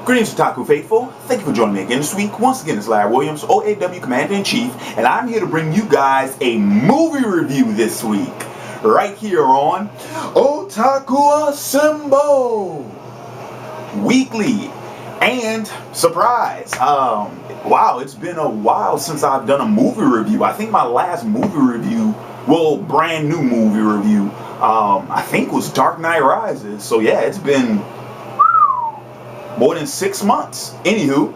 Greetings, Otaku Faithful. Thank you for joining me again this week. Once again, it's Larry Williams, OAW Commander-in-Chief, and I'm here to bring you guys a movie review this week. Right here on Otaku Assemble Weekly. And, surprise, wow, it's been a while since I've done a movie review. I think my last movie review, well, brand new movie review, I think was Dark Knight Rises. So yeah, it's been more than 6 months. Anywho,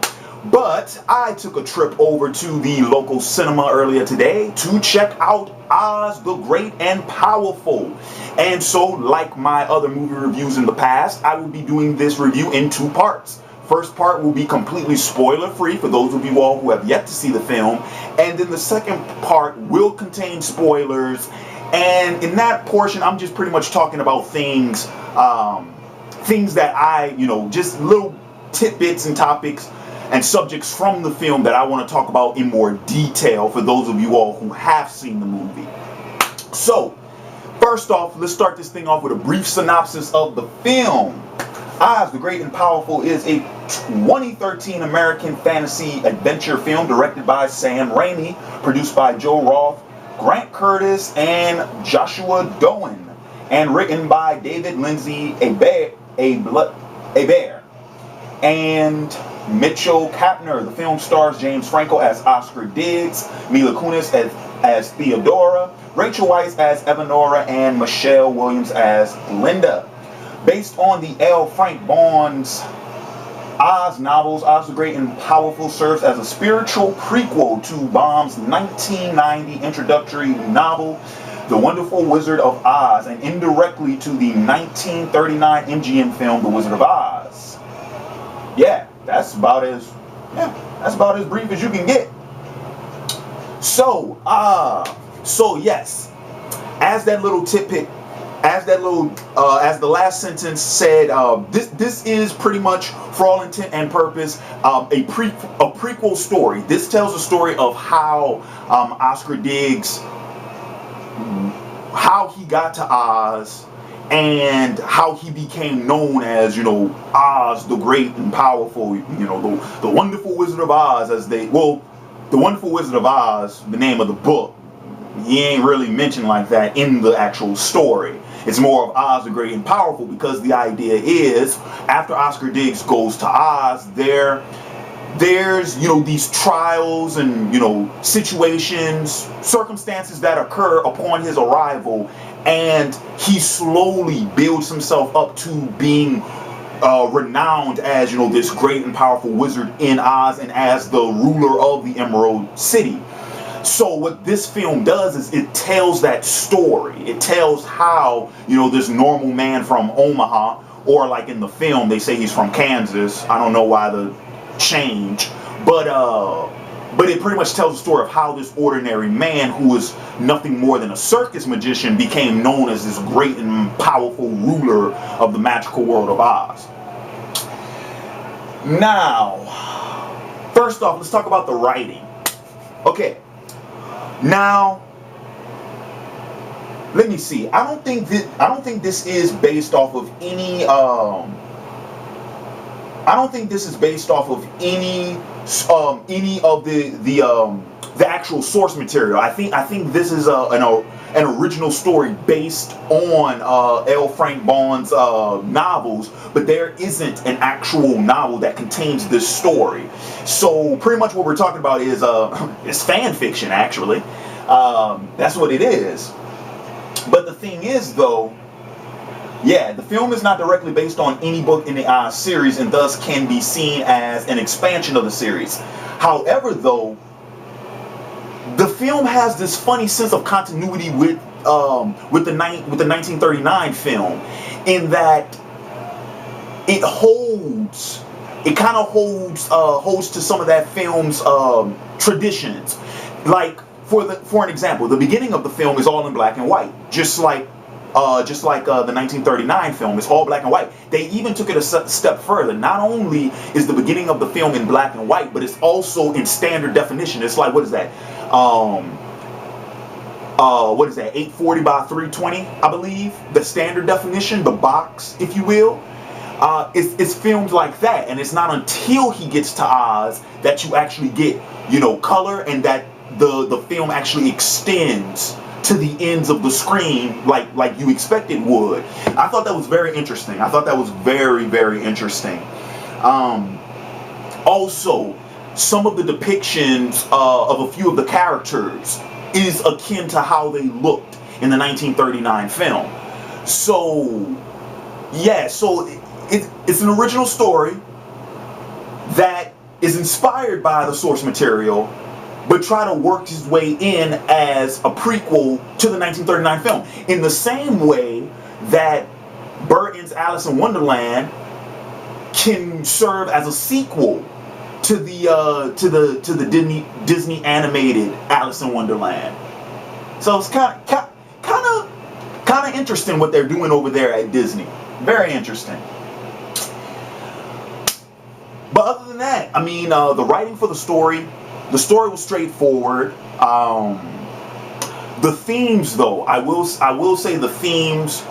but I took a trip over to the local cinema earlier today to check out Oz the Great and Powerful. And so, like my other movie reviews in the past, I will be doing this review in 2 parts. First part will be completely spoiler-free for those of you all who have yet to see the film. And then the second part will contain spoilers. And in that portion, I'm just pretty much talking about things that I, just little tidbits and topics and subjects from the film that I want to talk about in more detail for those of you all who have seen the movie. So, first off, let's start this thing off with a brief synopsis of the film. Oz the Great and Powerful is a 2013 American fantasy adventure film directed by Sam Raimi, produced by Joe Roth, Grant Curtis, and Joshua Doan, and written by David Lindsay Abaire and Mitchell Kapner. The film stars James Franco as Oscar Diggs, Mila Kunis as Theodora, Rachel Weisz as Evanora, and Michelle Williams as Linda. Based on the L. Frank Baum's Oz novels, Oz the Great and Powerful serves as a spiritual prequel to Baum's 1990 introductory novel, The Wonderful Wizard of Oz, and indirectly to the 1939 MGM film, The Wizard of Oz. Yeah, that's about as brief as you can get. So, yes, as that little tidbit, as the last sentence said, this is pretty much, for all intent and purpose, a prequel story. This tells the story of how Oscar Diggs, how he got to Oz, and how he became known as, Oz the Great and Powerful, the Wonderful Wizard of Oz, the Wonderful Wizard of Oz, the name of the book. He ain't really mentioned like that in the actual story. It's more of Oz the Great and Powerful, because the idea is, after Oscar Diggs goes to Oz, there's these trials and situations, circumstances that occur upon his arrival, and he slowly builds himself up to being renowned as this great and powerful wizard in Oz, and as the ruler of the Emerald City. So what this film does is it tells that story. It tells how, this normal man from Omaha, or like in the film, they say he's from Kansas. I don't know why the change, but it pretty much tells the story of how this ordinary man, who is nothing more than a circus magician, became known as this great and powerful ruler of the magical world of Oz. Now, first off, let's talk about the writing. Okay. Now, let me see. I don't think this is based off of any. I don't think this is based off of any of the actual source material. I think this is an original story based on L. Frank Baum's novels, but there isn't an actual novel that contains this story. So pretty much what we're talking about is fan fiction, actually. That's what it is. But the thing is, though, yeah, the film is not directly based on any book in the Oz series, and thus can be seen as an expansion of the series. However, though, the film has this funny sense of continuity with the 1939 film, in that it kind of holds to some of that film's traditions. Like, for an example, the beginning of the film is all in black and white, just like the 1939 film. It's all black and white. They even took it a step further. Not only is the beginning of the film in black and white, but it's also in standard definition. It's like, what is that? 840 by 320, I believe, the standard definition, the box, if you will. it's filmed like that, and it's not until he gets to Oz that you actually get, you know, color, and that the film actually extends to the ends of the screen like you expect it would. I thought that was very interesting. I thought that was very, very interesting. Also, some of the depictions of a few of the characters is akin to how they looked in the 1939 film. So, yeah, so it's an original story that is inspired by the source material, but try to work his way in as a prequel to the 1939 film. In the same way that Burton's Alice in Wonderland can serve as a sequel to the Disney animated Alice in Wonderland. So it's kind of interesting what they're doing over there at Disney. Very interesting. But other than that, I mean, the writing for the story was straightforward. The themes, though, I will say the themes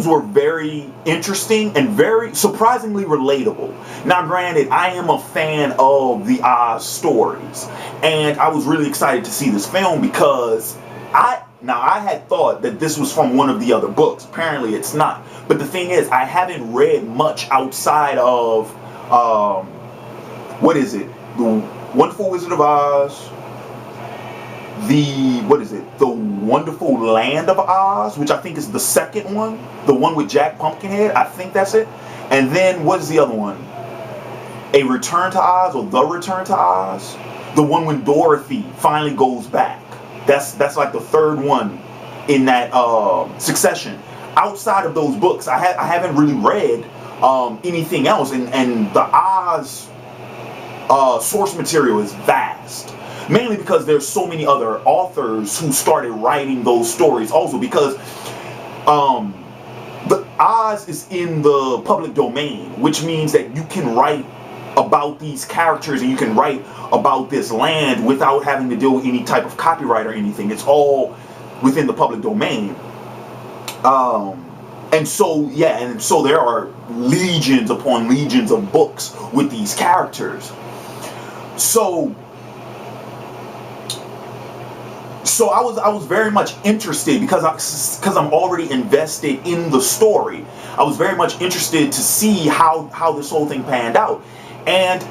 were very interesting and very surprisingly relatable. Now, granted, I am a fan of the Oz stories, and I was really excited to see this film because I had thought that this was from one of the other books. Apparently, it's not. But the thing is, I haven't read much outside of what is it? The Wonderful Wizard of Oz. The Wonderful Land of Oz, which I think is the second one, the one with Jack Pumpkinhead. I think that's it. And then what is the other one? A Return to Oz, or The Return to Oz, the one when Dorothy finally goes back. That's like the third one in that succession. Outside of those books, I haven't really read anything else, and the Oz source material is vast. Mainly because there's so many other authors who started writing those stories also, because the Oz is in the public domain, which means that you can write about these characters and you can write about this land without having to deal with any type of copyright or anything. It's all within the public domain. And so there are legions upon legions of books with these characters. So I was very much interested because I'm already invested in the story. I was very much interested to see how this whole thing panned out, and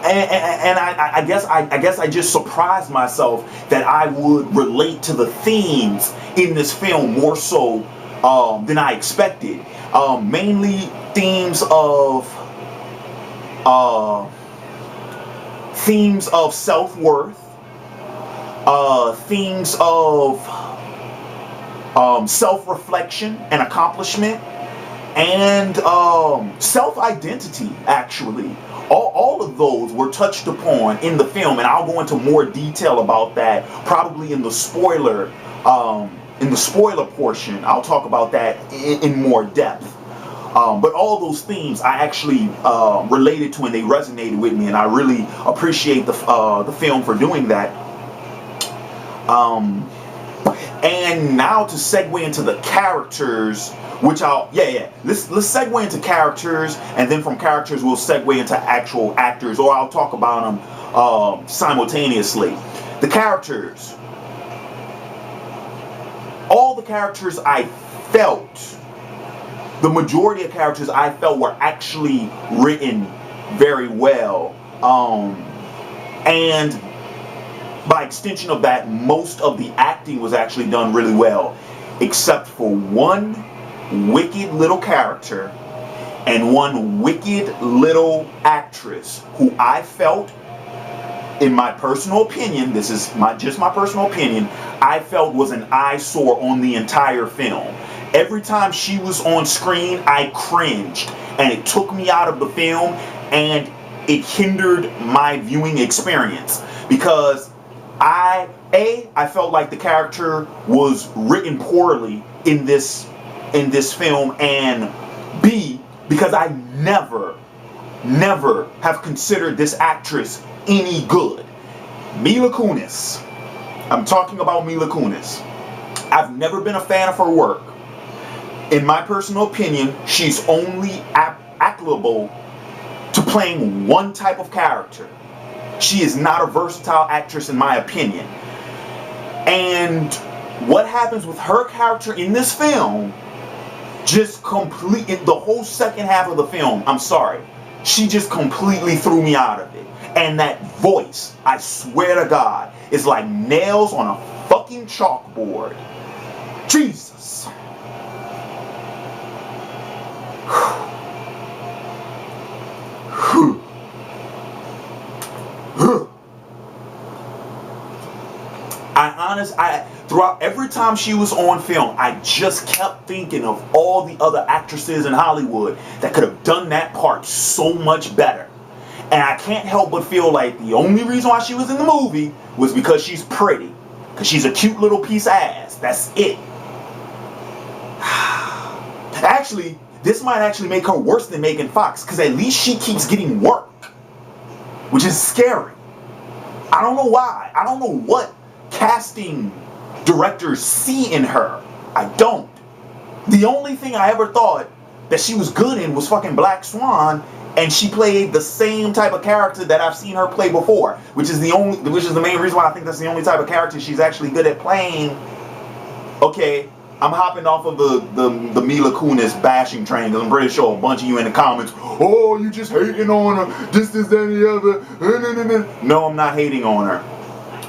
I guess I just surprised myself that I would relate to the themes in this film more so than I expected. Mainly themes of self-worth. Themes of self-reflection and accomplishment, and self-identity, actually. All of those were touched upon in the film, and I'll go into more detail about that probably in the spoiler portion. I'll talk about that in more depth. But all those themes I actually related to, and they resonated with me, and I really appreciate the film for doing that. And now to segue into the characters, which let's segue into characters, and then from characters we'll segue into actual actors, or I'll talk about them simultaneously. The characters, all the characters I felt, the majority of characters I felt were actually written very well, and by extension of that, most of the acting was actually done really well, except for one wicked little character and one wicked little actress who I felt, in my personal opinion, this is just my personal opinion, I felt was an eyesore on the entire film. Every time she was on screen, I cringed, and it took me out of the film, and it hindered my viewing experience, because I felt like the character was written poorly in this film, and B, because I never have considered this actress any good. Mila Kunis. I'm talking about Mila Kunis. I've never been a fan of her work. In my personal opinion, she's only applicable to playing one type of character. She is not a versatile actress in my opinion. And what happens with her character in this film just the whole second half of the film, I'm sorry, she just completely threw me out of it. And that voice, I swear to God, is like nails on a fucking chalkboard. Jesus. Throughout every time she was on film, I just kept thinking of all the other actresses in Hollywood that could have done that part so much better. And I can't help but feel like the only reason why she was in the movie was because she's pretty. Because she's a cute little piece of ass. That's it. Actually, this might actually make her worse than Megan Fox, because at least she keeps getting work, which is scary. I don't know why. I don't know what casting directors see in her. I don't. The only thing I ever thought that she was good in was fucking Black Swan, and she played the same type of character that I've seen her play before, which is the main reason why I think that's the only type of character she's actually good at playing. Okay, I'm hopping off of the Mila Kunis bashing train, because I'm pretty sure a bunch of you in the comments, oh, you just hating on her, this, that, and the other. No, I'm not hating on her.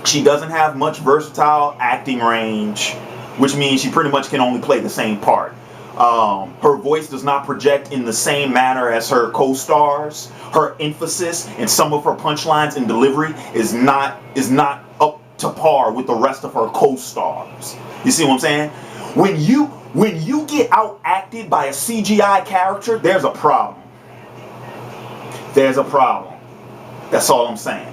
She doesn't have much versatile acting range, which means she pretty much can only play the same part. Her voice does not project in the same manner as her co-stars. Her emphasis and some of her punchlines and delivery is not up to par with the rest of her co-stars. You see what I'm saying? When you get out acted by a CGI character, there's a problem. There's a problem. That's all I'm saying.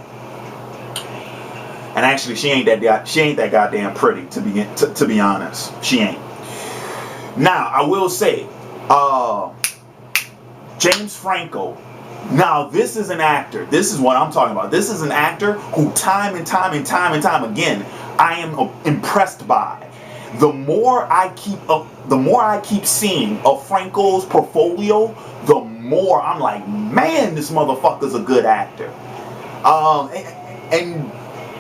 And actually, she ain't that goddamn pretty, to be honest. She ain't. Now, I will say, James Franco. Now, this is an actor. This is what I'm talking about. This is an actor who time and time again, I am impressed by. The more I keep seeing of Franco's portfolio, the more I'm like, man, this motherfucker's a good actor.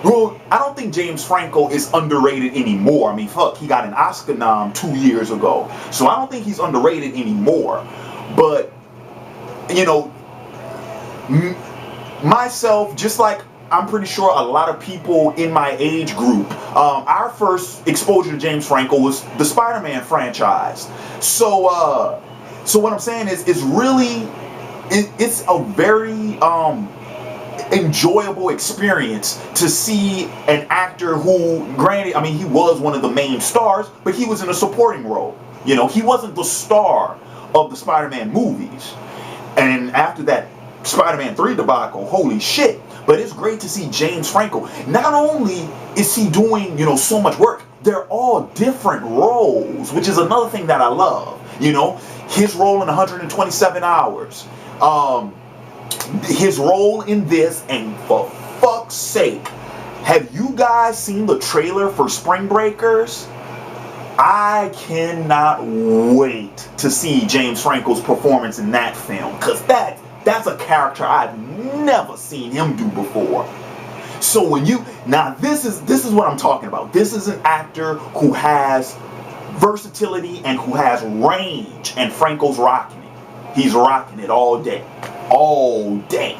Well, I don't think James Franco is underrated anymore. I mean, fuck, he got an Oscar nom 2 years ago. So I don't think he's underrated anymore. But, you know, myself, just like I'm pretty sure a lot of people in my age group, our first exposure to James Franco was the Spider-Man franchise. So what I'm saying is, it's a very enjoyable experience to see an actor who, granted, I mean, he was one of the main stars, but he was in a supporting role. You know, he wasn't the star of the Spider-Man movies. And after that Spider-Man 3 debacle, holy shit. But it's great to see James Franco. Not only is he doing, you know, so much work, they're all different roles, which is another thing that I love. You know, his role in 127 Hours. His role in this, and for fuck's sake, have you guys seen the trailer for Spring Breakers? I cannot wait to see James Franco's performance in that film, because that's a character I've never seen him do before. So this is what I'm talking about. This is an actor who has versatility and who has range, and Franco's rocking it. He's rocking it all day. All day.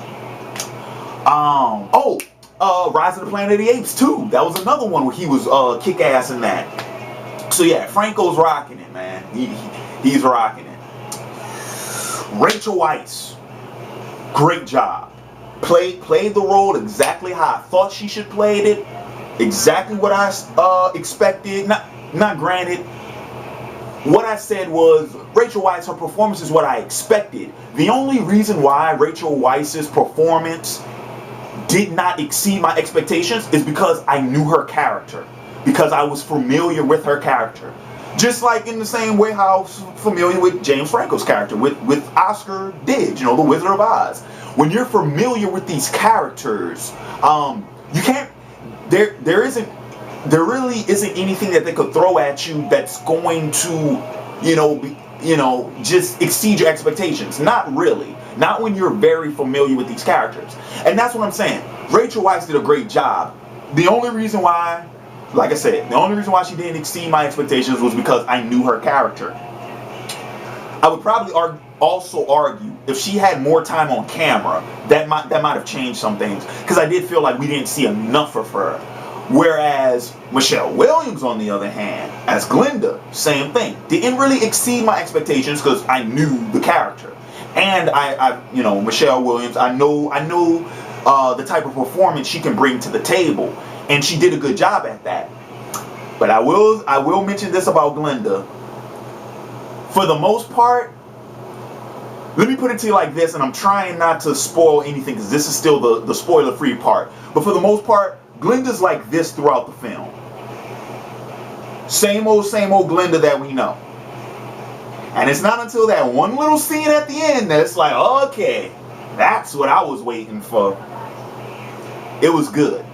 Rise of the Planet of the Apes 2. That was another one where he was kick-ass in that. So yeah, Franco's rocking it, man. He's rocking it. Rachel Weisz, great job. Played the role exactly how I thought she should play it. Exactly what I expected. Not granted. What I said was, Rachel Weisz, her performance is what I expected. The only reason why Rachel Weisz's performance did not exceed my expectations is because I knew her character. Because I was familiar with her character. Just like in the same way how I was familiar with James Franco's character, with Oscar Digge, you know, the Wizard of Oz. When you're familiar with these characters, you can't, there really isn't anything that they could throw at you that's going to just exceed your expectations. Not really. Not when you're very familiar with these characters. And that's what I'm saying. Rachel Weisz did a great job. The only reason why, like I said, the only reason why she didn't exceed my expectations was because I knew her character. I would probably also argue if she had more time on camera, that might have changed some things, because I did feel like we didn't see enough of her. Whereas Michelle Williams, on the other hand, as Glinda, same thing. Didn't really exceed my expectations because I knew the character, and Michelle Williams, I know the type of performance she can bring to the table, and she did a good job at that. But I will mention this about Glinda. For the most part, let me put it to you like this, and I'm trying not to spoil anything because this is still the spoiler-free part. But for the most part, Glinda's like this throughout the film. Same old Glinda that we know. And it's not until that one little scene at the end that it's like, okay, that's what I was waiting for. It was good.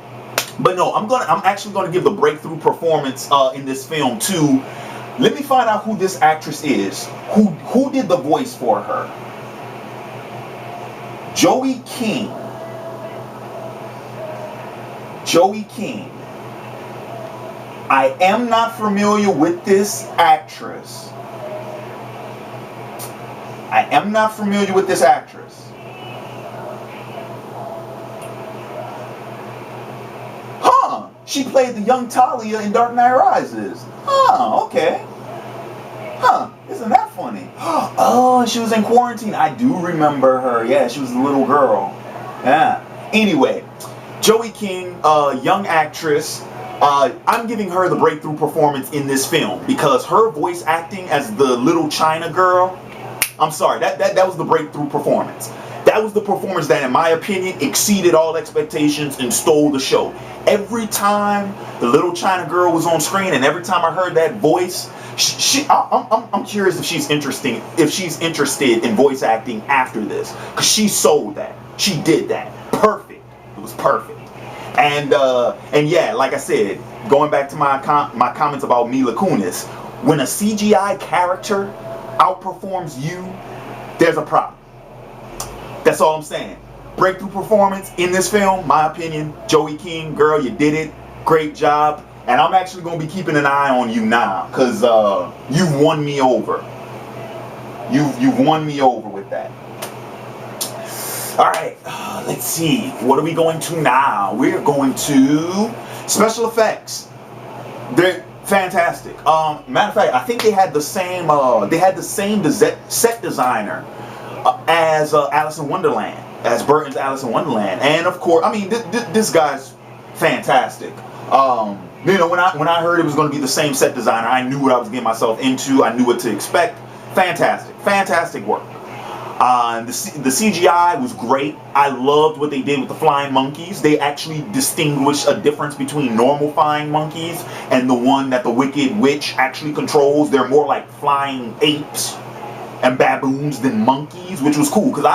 But no, I'm actually gonna give the breakthrough performance in this film to. Let me find out who this actress is. Who did the voice for her? Joey King. Joey King. I am not familiar with this actress. I am not familiar with this actress. Huh. She played the young Talia in Dark Knight Rises. Oh, okay. Huh, isn't that funny? Oh, she was in Quarantine. I do remember her. Yeah, she was a little girl. Yeah. Anyway, Joey King, young actress. I'm giving her the breakthrough performance in this film because her voice acting as the little China girl, I'm sorry, that was the breakthrough performance. That was the performance that, in my opinion, exceeded all expectations and stole the show. Every time the little China girl was on screen, and every time I heard that voice, I'm curious if she's interested in voice acting after this, because she sold that. She did that. Perfect. It was perfect. And yeah, like I said, going back to my comments about Mila Kunis, when a CGI character outperforms you, there's a problem. That's all I'm saying. Breakthrough performance in this film, my opinion. Joey King, girl, you did it. Great job. And I'm actually going to be keeping an eye on you now, because you've won me over. You've won me over with that. All right, let's see. What are we going to now? We're going to special effects. They're fantastic. Matter of fact, I think they had the same set designer as Alice in Wonderland, as Burton's Alice in Wonderland. And of course, I mean, this guy's fantastic. When I heard it was going to be the same set designer, I knew what I was getting myself into. I knew what to expect. Fantastic work. The CGI was great. I loved what they did with the flying monkeys. They actually distinguished a difference between normal flying monkeys and the one that the Wicked Witch actually controls. They're more like flying apes and baboons than monkeys, which was cool, because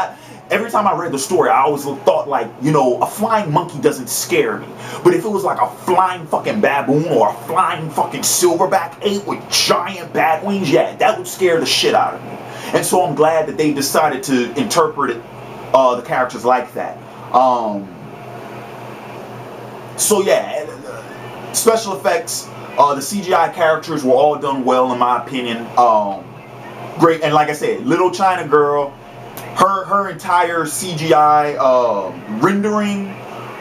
every time I read the story, I always thought like, a flying monkey doesn't scare me. But if it was like a flying fucking baboon or a flying fucking silverback ape with giant bat wings, yeah, that would scare the shit out of me. And so I'm glad that they decided to interpret the characters like that. So yeah, special effects, the CGI characters were all done well in my opinion. Great, and like I said, little China girl, her entire CGI rendering,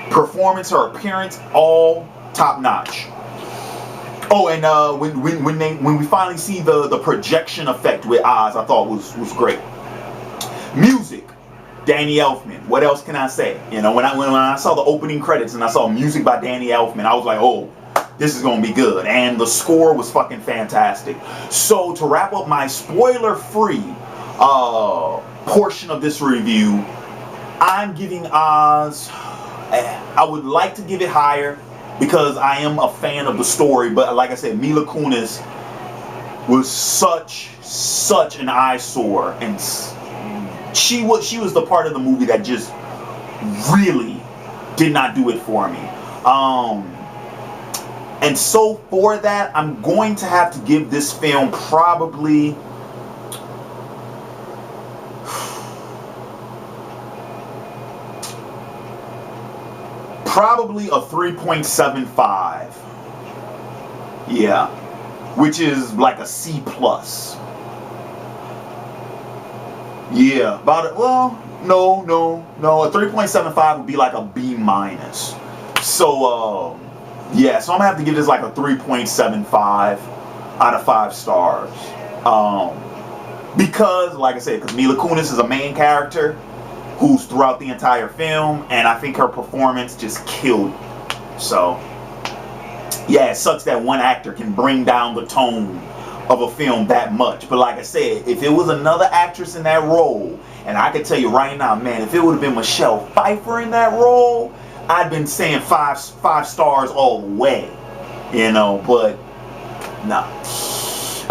performance, her appearance, all top notch. Oh, and when we finally see the projection effect with Oz, I thought was great. Music, Danny Elfman. What else can I say? When I saw the opening credits and I saw music by Danny Elfman, I was like, oh, this is gonna be good. And the score was fucking fantastic. So to wrap up my spoiler-free portion of this review, I'm giving Oz, I would like to give it higher because I am a fan of the story, but like I said, Mila Kunis was such an eyesore, and she was the part of the movie that just really did not do it for me. And so for that, I'm going to have to give this film probably Probably a 3.75. Yeah, which is like a C plus. Yeah, about it. Well, no. A 3.75 would be like a B minus. So, yeah. So I'm gonna have to give this like a 3.75 out of 5 stars. Because, like I said, because Mila Kunis is a main character who's throughout the entire film, and I think her performance just killed it. So, yeah, it sucks that one actor can bring down the tone of a film that much. But like I said, if it was another actress in that role, and I can tell you right now, man, if it would have been Michelle Pfeiffer in that role, I'd been saying five stars all the way, you know. But nah.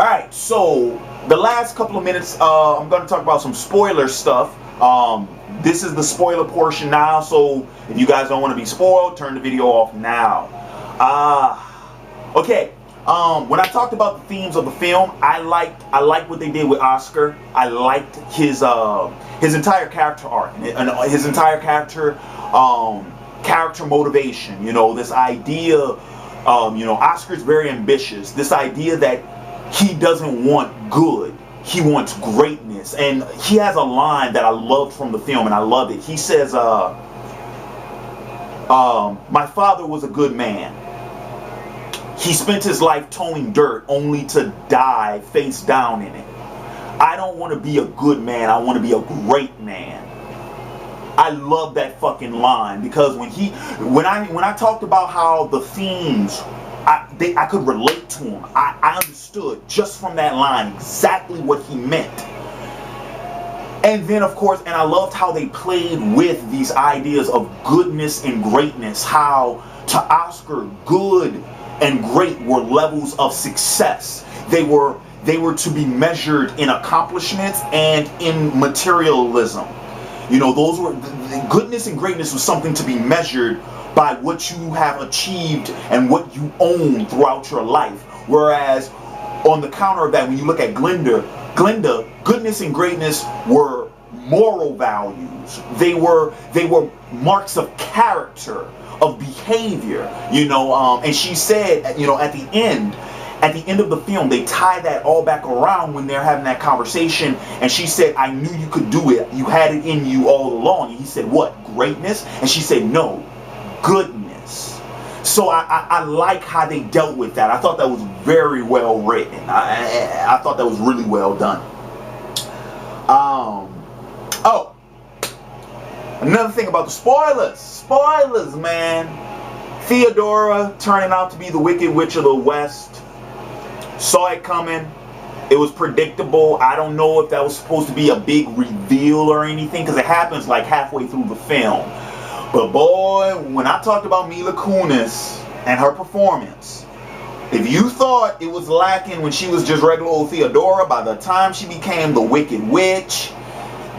All right, so the last couple of minutes, I'm going to talk about some spoiler stuff. This is the spoiler portion now, so if you guys don't want to be spoiled, turn the video off now. Okay. When I talked about the themes of the film, I liked what they did with Oscar. I liked his entire character arc and his entire character motivation. You know, this idea. You know, Oscar's very ambitious. This idea that he doesn't want good. He wants greatness. And he has a line that I loved from the film, and I love it. He says, my father was a good man. He spent his life towing dirt only to die face down in it. I don't want to be a good man. I want to be a great man. I love that fucking line, because when I talked about how the themes, I could relate to him. I understood just from that line exactly what he meant. And then, of course, and I loved how they played with these ideas of goodness and greatness. How to Oscar, good and great were levels of success. They were to be measured in accomplishments and in materialism. You know, those were the goodness and greatness was something to be measured by what you have achieved and what you own throughout your life. Whereas on the counter of that, when you look at Glinda, goodness and greatness were moral values. They were marks of character, of behavior, you know. And she said, you know, at the end of the film, they tie that all back around when they're having that conversation. And she said, I knew you could do it. You had it in you all along. And he said, what? Greatness? And she said, no, goodness. So I like how they dealt with that. I thought that was very well written. I thought that was really well done. Oh, another thing about the spoilers. Spoilers, man. Theodora turning out to be the Wicked Witch of the West. Saw it coming. It was predictable. I don't know if that was supposed to be a big reveal or anything, because it happens like halfway through the film. But boy, when I talked about Mila Kunis and her performance, if you thought it was lacking when she was just regular old Theodora, by the time she became the Wicked Witch,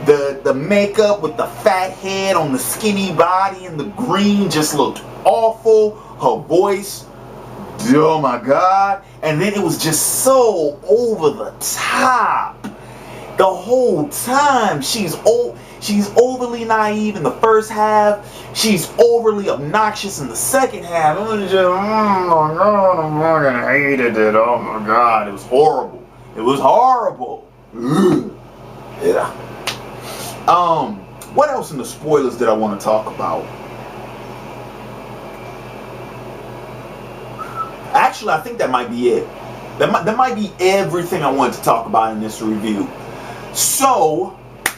the makeup with the fat head on the skinny body and the green just looked awful. Her voice, oh my God. And then it was just so over the top. The whole time she's overly naive in the first half. She's overly obnoxious in the second half. It was just, oh my God, I fucking hated it. Oh my God, it was horrible. It was horrible. Ugh. Yeah. What else in the spoilers did I want to talk about? Actually, I think that might be it. That might be everything I wanted to talk about in this review. So,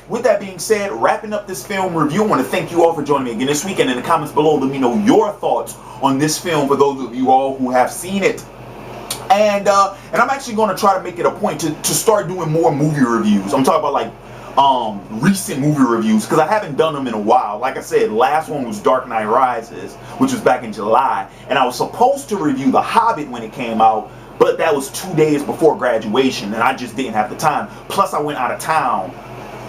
with that being said, wrapping up this film review, I want to thank you all for joining me again this week. And in the comments below, let me know your thoughts on this film for those of you all who have seen it. And I'm actually going to try to make it a point to start doing more movie reviews. I'm talking about like recent movie reviews, because I haven't done them in a while. Like I said, last one was Dark Knight Rises, which was back in July, and I was supposed to review The Hobbit when it came out, but that was 2 days before graduation, and I just didn't have the time. Plus I went out of town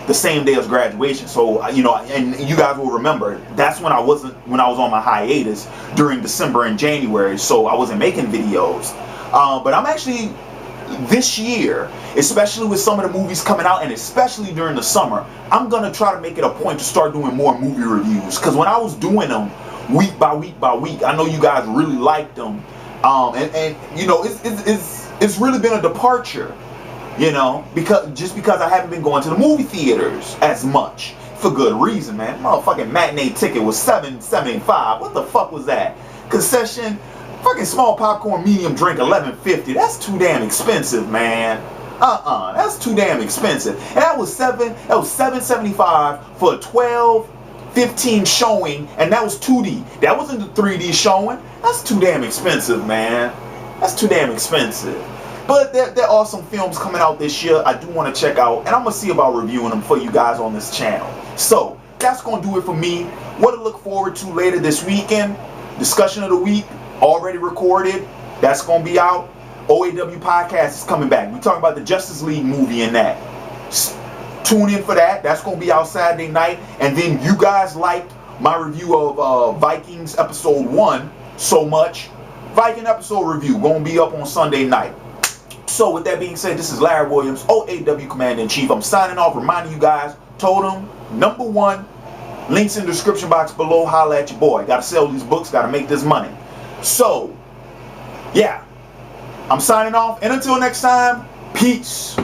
the same day as graduation. So, you know, and you guys will remember, that's when I was on my hiatus during December and January, so I wasn't making videos. But I'm actually, this year, especially with some of the movies coming out, and especially during the summer, I'm gonna try to make it a point to start doing more movie reviews. Because when I was doing them week by week by week. I know you guys really liked them, and you know it's really been a departure, you know, because I haven't been going to the movie theaters as much for good reason, man. Motherfucking matinee ticket was $7.75. What the fuck was that? Concession, fucking small popcorn, medium drink, $11.50. That's too damn expensive, man. That's too damn expensive. And that was $7.75 for a 12-15 showing, and that was 2D. That wasn't the 3D showing. That's too damn expensive, man. That's too damn expensive. But there are some films coming out this year I do want to check out, and I'm going to see about reviewing them for you guys on this channel. So, that's going to do it for me. What to look forward to later this weekend. Discussion of the week, already recorded. That's going to be out. OAW podcast is coming back. We're talking about the Justice League movie and that. Tune in for that. That's going to be out Saturday night. And then you guys liked my review of Vikings episode 1 so much. Viking episode review going to be up on Sunday night. So with that being said, this is Larry Williams, OAW Commander-in-Chief. I'm signing off, reminding you guys, Totem #1. Links in the description box below. Holla at your boy. Got to sell these books. Got to make this money. So, yeah. I'm signing off. And until next time, peace.